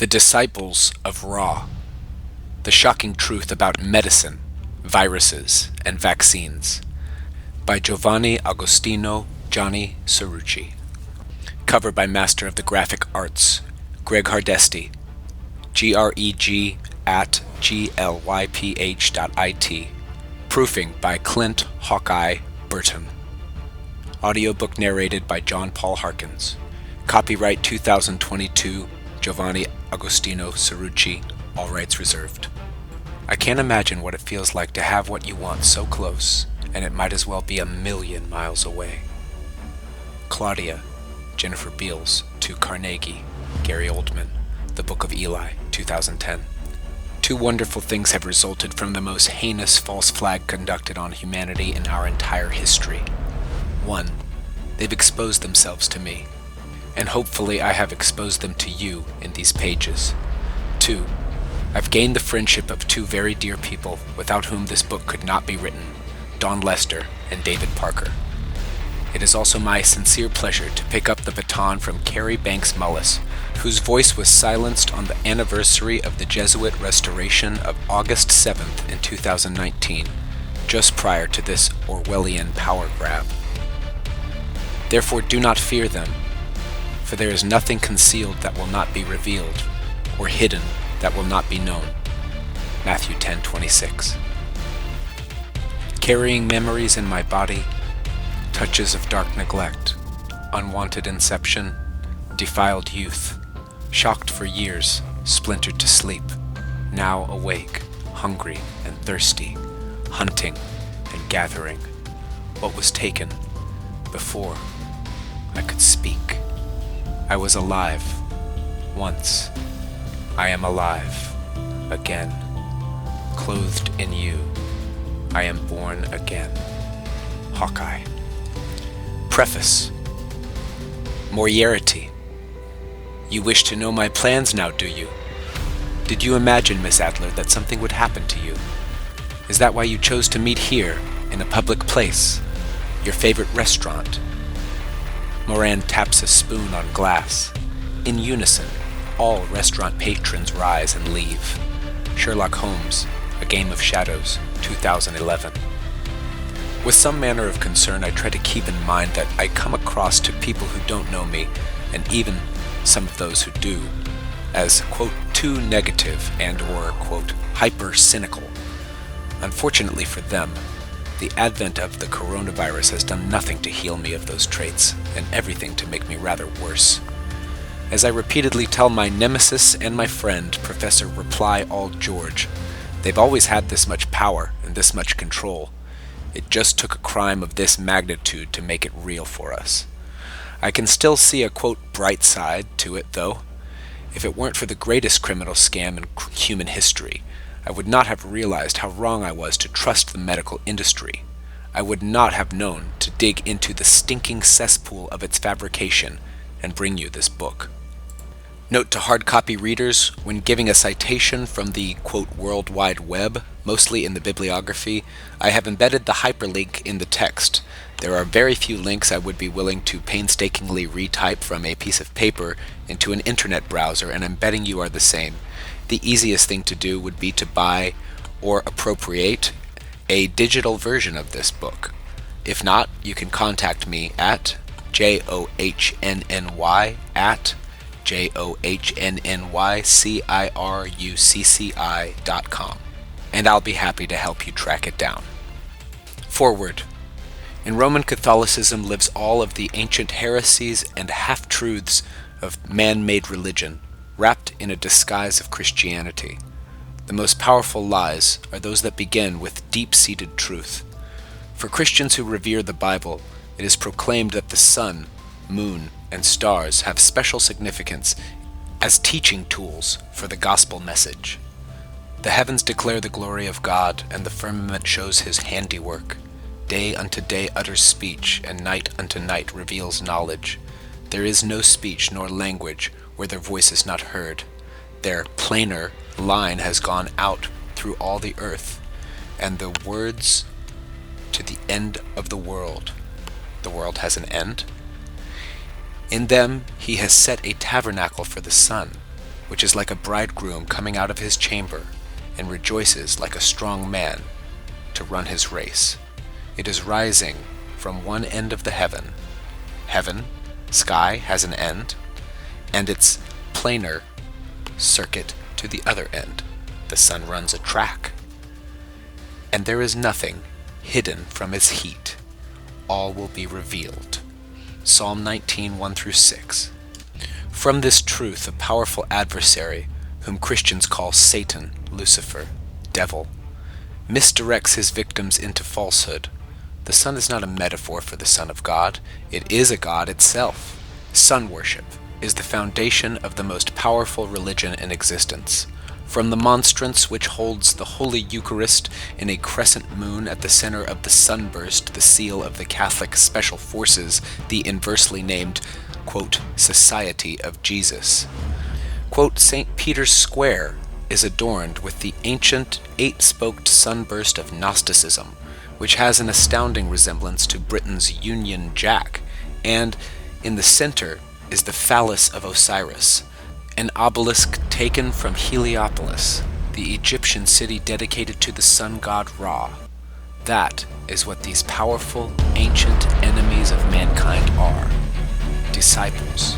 The Disciples of Ra: The Shocking Truth About Medicine, Viruses, and Vaccines, by Giovanni Agostino Gianni Cerrucci. Cover by Master of the Graphic Arts, Greg Hardesty, greg@glyph.it. Proofing by Clint Hawkeye Burton. Audiobook narrated by John Paul Harkins. Copyright 2022, Giovanni Agostino Cerrucci, all rights reserved. I can't imagine what it feels like to have what you want so close, and it might as well be 1,000,000 miles away. Claudia, Jennifer Beals, to Carnegie, Gary Oldman, The Book of Eli, 2010. Two wonderful things have resulted from the most heinous false flag conducted on humanity in our entire history. One, they've exposed themselves to me, and hopefully I have exposed them to you in these pages. Two, I've gained the friendship of two very dear people without whom this book could not be written, Don Lester and David Parker. It is also my sincere pleasure to pick up the baton from Carrie Banks Mullis, whose voice was silenced on the anniversary of the Jesuit restoration of August 7th in 2019, just prior to this Orwellian power grab. Therefore do not fear them, for there is nothing concealed that will not be revealed, or hidden that will not be known. Matthew 10:26. Carrying memories in my body, touches of dark neglect, unwanted inception, defiled youth, shocked for years, splintered to sleep, now awake, hungry and thirsty, hunting and gathering. What was taken before I could speak. I was alive once. I am alive again. Clothed in you, I am born again. Hawkeye. Preface. Moriarty. You wish to know my plans now, do you? Did you imagine, Miss Adler, that something would happen to you? Is that why you chose to meet here, in a public place, your favorite restaurant? Moran taps a spoon on glass. In unison, all restaurant patrons rise and leave. Sherlock Holmes, A Game of Shadows, 2011. With some manner of concern, I try to keep in mind that I come across to people who don't know me, and even some of those who do, as, quote, too negative and or, quote, hyper-cynical. Unfortunately for them, the advent of the coronavirus has done nothing to heal me of those traits, and everything to make me rather worse. As I repeatedly tell my nemesis and my friend, Professor Reply All George, they've always had this much power and this much control. It just took a crime of this magnitude to make it real for us. I can still see a, quote, bright side to it, though. If it weren't for the greatest criminal scam in human history, I would not have realized how wrong I was to trust the medical industry. I would not have known to dig into the stinking cesspool of its fabrication and bring you this book. Note to hard copy readers, when giving a citation from the, quote, World Wide Web, mostly in the bibliography, I have embedded the hyperlink in the text. There are very few links I would be willing to painstakingly retype from a piece of paper into an internet browser, and I'm betting you are the same. The easiest thing to do would be to buy or appropriate a digital version of this book. If not, you can contact me at johnnycirrucci.com, and I'll be happy to help you track it down. Forward. In Roman Catholicism lives all of the ancient heresies and half-truths of man-made religion, wrapped in a disguise of Christianity. The most powerful lies are those that begin with deep-seated truth. For Christians who revere the Bible, it is proclaimed that the sun, moon, and stars have special significance as teaching tools for the gospel message. The heavens declare the glory of God, and the firmament shows his handiwork. Day unto day utters speech, and night unto night reveals knowledge. There is no speech nor language where their voice is not heard. Their plainer line has gone out through all the earth, and the words to the end of the world. The world has an end. In them he has set a tabernacle for the sun, which is like a bridegroom coming out of his chamber, and rejoices like a strong man to run his race. It is rising from one end of the heaven. Heaven, sky, has an end, and its planar circuit to the other end. The sun runs a track, and there is nothing hidden from its heat. All will be revealed. Psalm 19, 1-6. From this truth, a powerful adversary, whom Christians call Satan, Lucifer, devil, misdirects his victims into falsehood. The sun is not a metaphor for the Son of God. It is a God itself. Sun worship is the foundation of the most powerful religion in existence. From the monstrance which holds the Holy Eucharist in a crescent moon at the center of the sunburst, the seal of the Catholic Special Forces, the inversely named, quote, Society of Jesus. Quote, St. Peter's Square is adorned with the ancient eight-spoked sunburst of Gnosticism, which has an astounding resemblance to Britain's Union Jack, and in the center is the phallus of Osiris, an obelisk taken from Heliopolis, the Egyptian city dedicated to the sun god Ra. That is what these powerful, ancient enemies of mankind are: disciples